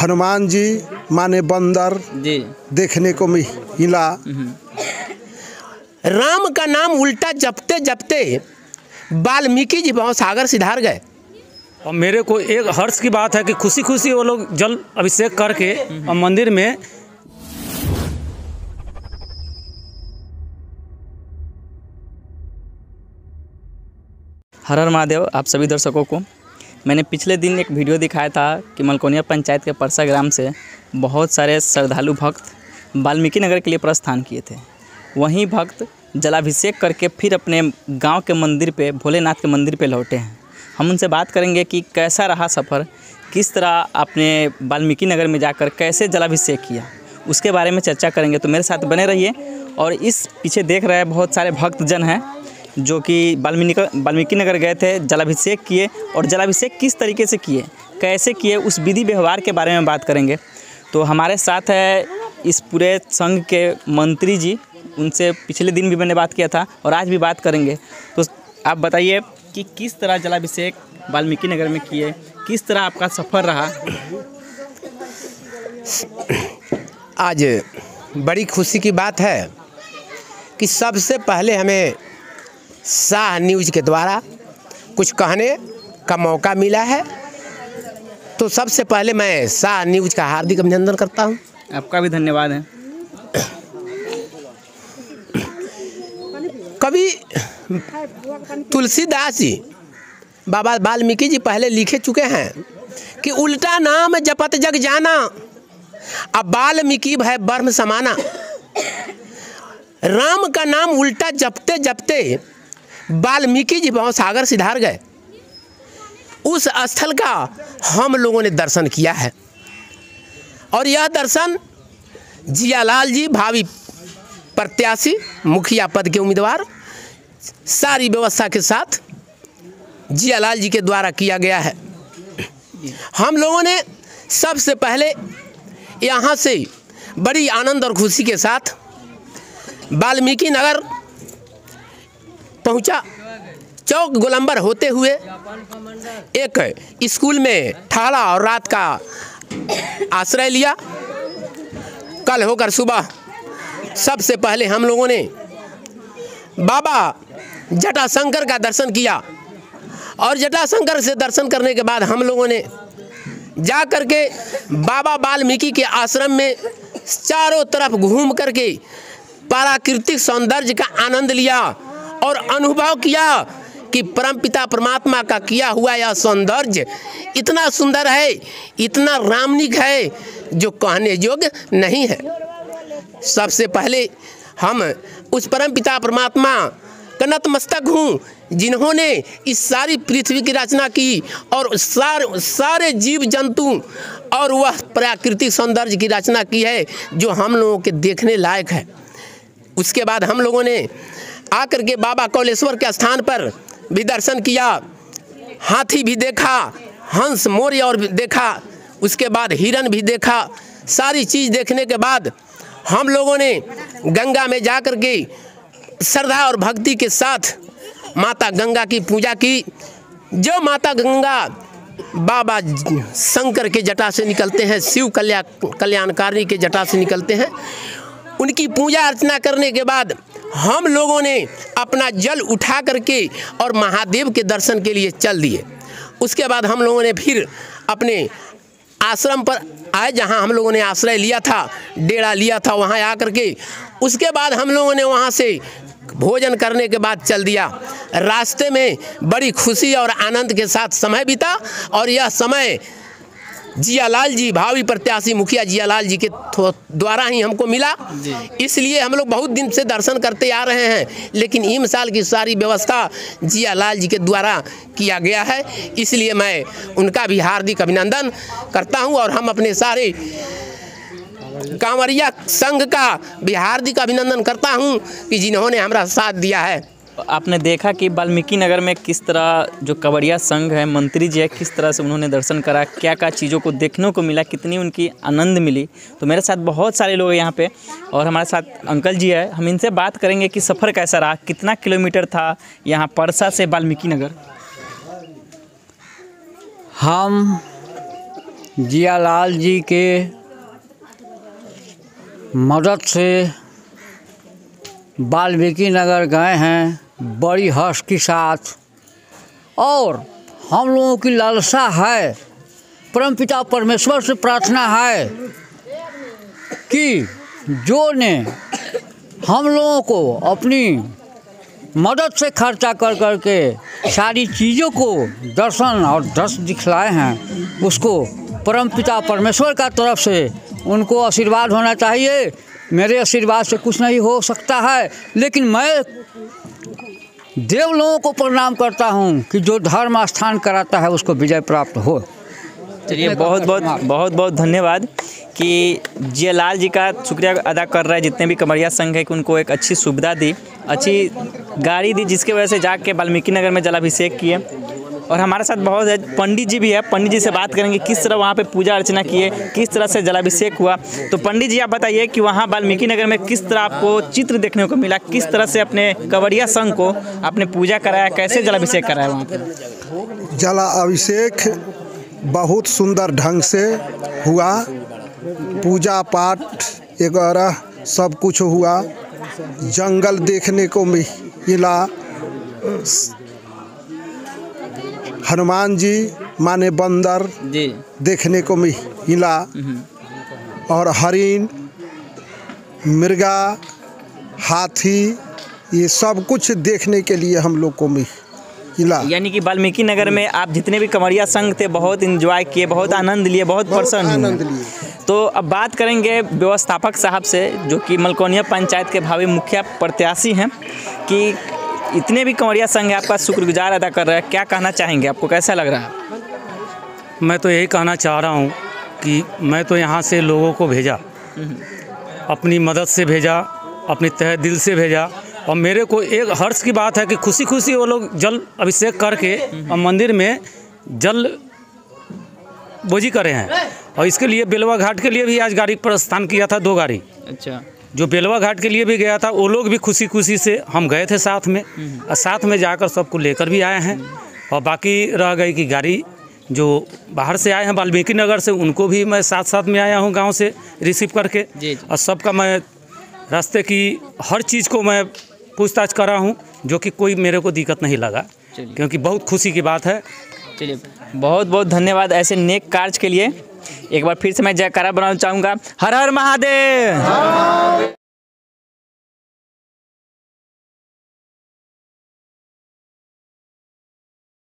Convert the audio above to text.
हनुमान जी माने बंदर जी देखने को मिला। राम का नाम उल्टा जपते जपते वाल्मीकि जी भवसागर सिधार गए। और मेरे को एक हर्ष की बात है कि खुशी खुशी वो लोग जल अभिषेक करके और मंदिर में हर हर महादेव। आप सभी दर्शकों को मैंने पिछले दिन एक वीडियो दिखाया था कि मलकोनिया पंचायत के परसा ग्राम से बहुत सारे श्रद्धालु भक्त वाल्मीकि नगर के लिए प्रस्थान किए थे। वहीं भक्त जलाभिषेक करके फिर अपने गांव के मंदिर पे, भोलेनाथ के मंदिर पे लौटे हैं। हम उनसे बात करेंगे कि कैसा रहा सफ़र, किस तरह आपने वाल्मीकि नगर में जाकर कैसे जलाभिषेक किया, उसके बारे में चर्चा करेंगे। तो मेरे साथ बने रहिए। और इस पीछे देख रहे हैं बहुत सारे भक्तजन हैं जो कि वाल्मीकि नगर गए थे, जलाभिषेक किए। और जलाभिषेक किस तरीके से किए, कैसे किए, उस विधि व्यवहार के बारे में बात करेंगे। तो हमारे साथ है इस पूरे संघ के मंत्री जी, उनसे पिछले दिन भी मैंने बात किया था और आज भी बात करेंगे। तो आप बताइए कि किस तरह जलाभिषेक वाल्मीकि नगर में किए, किस तरह आपका सफ़र रहा। आज बड़ी खुशी की बात है कि सबसे पहले हमें शाह न्यूज़ के द्वारा कुछ कहने का मौका मिला है। तो सबसे पहले मैं शाह न्यूज़ का हार्दिक अभिनंदन करता हूं। आपका भी धन्यवाद है। कवि तुलसीदास जी, बाबा वाल्मीकि जी पहले लिखे चुके हैं कि उल्टा नाम जपत जग जाना, अब वाल्मीकि भय ब्रह्म समाना। राम का नाम उल्टा जपते जपते वाल्मीकि जी भवसागर सिधार गए। उस स्थल का हम लोगों ने दर्शन किया है और यह दर्शन जियालाल जी, भावी प्रत्याशी, मुखिया पद के उम्मीदवार, सारी व्यवस्था के साथ जियालाल जी के द्वारा किया गया है। हम लोगों ने सबसे पहले यहाँ से बड़ी आनंद और खुशी के साथ वाल्मीकि नगर पहुँचा। चौक गोलंबर होते हुए एक स्कूल में ठहरा और रात का आश्रय लिया। कल होकर सुबह सबसे पहले हम लोगों ने बाबा जटाशंकर का दर्शन किया और जटाशंकर से दर्शन करने के बाद हम लोगों ने जा कर के बाबा वाल्मीकि के आश्रम में चारों तरफ घूम करके प्राकृतिक सौंदर्य का आनंद लिया और अनुभव किया कि परमपिता परमात्मा का किया हुआ यह सौंदर्य इतना सुंदर है, इतना रामनिक है, जो कहने योग्य नहीं है। सबसे पहले हम उस परमपिता परमात्मा का नतमस्तक हूँ जिन्होंने इस सारी पृथ्वी की रचना की और सारे जीव जंतु और वह प्राकृतिक सौंदर्य की रचना की है जो हम लोगों के देखने लायक है। उसके बाद हम लोगों ने आकर के बाबा कौलेश्वर के स्थान पर भी दर्शन किया, हाथी भी देखा, हंस मोर और भी देखा, उसके बाद हिरन भी देखा। सारी चीज़ देखने के बाद हम लोगों ने गंगा में जा कर के श्रद्धा और भक्ति के साथ माता गंगा की पूजा की। जो माता गंगा बाबा शंकर के जटा से निकलते हैं, शिव कल्याणकारी के जटा से निकलते हैं, उनकी पूजा अर्चना करने के बाद हम लोगों ने अपना जल उठा करके और महादेव के दर्शन के लिए चल दिए। उसके बाद हम लोगों ने फिर अपने आश्रम पर आए, जहां हम लोगों ने आश्रय लिया था, डेरा लिया था, वहां आकर के उसके बाद हम लोगों ने वहां से भोजन करने के बाद चल दिया। रास्ते में बड़ी खुशी और आनंद के साथ समय बीता और यह समय जियालाल जी, भावी प्रत्याशी मुखिया जियालाल जी के द्वारा ही हमको मिला। इसलिए हम लोग बहुत दिन से दर्शन करते आ रहे हैं, लेकिन इस साल की सारी व्यवस्था जियालाल जी के द्वारा किया गया है। इसलिए मैं उनका भी हार्दिक अभिनंदन करता हूं और हम अपने सारे कांवरिया संघ का भी हार्दिक अभिनंदन करता हूं कि जिन्होंने हमारा साथ दिया है। आपने देखा कि वाल्मीकि नगर में किस तरह जो कांवरिया संघ है, मंत्री जी है, किस तरह से उन्होंने दर्शन करा, क्या क्या चीज़ों को देखने को मिला, कितनी उनकी आनंद मिली। तो मेरे साथ बहुत सारे लोग हैं यहाँ पे और हमारे साथ अंकल जी है। हम इनसे बात करेंगे कि सफ़र कैसा रहा, कितना किलोमीटर था यहाँ परसा से वाल्मीकि नगर। हम जियालाल जी के मदद से वाल्मीकि नगर गए हैं बड़ी हर्ष के साथ, और हम लोगों की लालसा है, परमपिता परमेश्वर से प्रार्थना है कि जो ने हम लोगों को अपनी मदद से खर्चा कर करके सारी चीज़ों को दर्शन और दृश्य दिखलाए हैं, उसको परमपिता परमेश्वर का तरफ से उनको आशीर्वाद होना चाहिए। मेरे आशीर्वाद से कुछ नहीं हो सकता है, लेकिन मैं देव लोगों को प्रणाम करता हूँ कि जो धर्म स्थान कराता है उसको विजय प्राप्त हो। चलिए बहुत बहुत धन्यवाद कि जियालाल जी का शुक्रिया अदा कर रहे हैं जितने भी कमरिया संघ है कि उनको एक अच्छी सुविधा दी, अच्छी गाड़ी दी, जिसकी वजह से जाके वाल्मीकि नगर में जलाभिषेक किए। और हमारे साथ बहुत है पंडित जी भी है, पंडित जी से बात करेंगे किस तरह वहाँ पे पूजा अर्चना किए, किस तरह से जलाभिषेक हुआ। तो पंडित जी आप बताइए कि वहाँ वाल्मीकि नगर में किस तरह आपको चित्र देखने को मिला, किस तरह से अपने कंवरिया संघ को आपने पूजा कराया, कैसे जलाभिषेक कराया वहाँ पर? जलाभिषेक बहुत सुंदर ढंग से हुआ, पूजा पाठ वगैरह सब कुछ हुआ, जंगल देखने को मिला, हनुमान जी माने बंदर जी देखने को मिला, और हरिण, मृगा, हाथी, ये सब कुछ देखने के लिए हम लोग को मिला। यानी कि वाल्मीकि नगर में आप जितने भी कंवरिया संघ थे बहुत एंजॉय किए, बहुत आनंद लिए, बहुत प्रसन्न हुए। तो अब बात करेंगे व्यवस्थापक साहब से जो कि मलकोनिया पंचायत के भावी मुखिया प्रत्याशी हैं, कि इतने भी कंवरिया संघ है आपका शुक्रगुजार अदा कर रहा है, क्या कहना चाहेंगे, आपको कैसा लग रहा है? मैं तो यही कहना चाह रहा हूँ कि मैं तो यहाँ से लोगों को भेजा, अपनी मदद से भेजा, अपनी तहे दिल से भेजा, और मेरे को एक हर्ष की बात है कि खुशी खुशी वो लोग जल अभिषेक करके और मंदिर में जल बोझी करे हैं। और इसके लिए बेलवा घाट के लिए भी आज गाड़ी प्रस्थान किया था, 2 गाड़ी। अच्छा, जो बेलवा घाट के लिए भी गया था वो लोग भी खुशी खुशी से, हम गए थे साथ में, और साथ में जाकर सबको लेकर भी आए हैं। और बाकी रह गई कि गाड़ी जो बाहर से आए हैं वाल्मीकि नगर से, उनको भी मैं साथ साथ में आया हूँ गांव से रिसीव करके, और सबका मैं रास्ते की हर चीज़ को मैं पूछताछ कर रहा हूँ, जो कि कोई मेरे को दिक्कत नहीं लगा, क्योंकि बहुत खुशी की बात है। चलिए बहुत बहुत धन्यवाद ऐसे नेक कार्य के लिए। एक बार फिर से मैं जयकारा बनाना चाहूँगा, हर हर महादेव।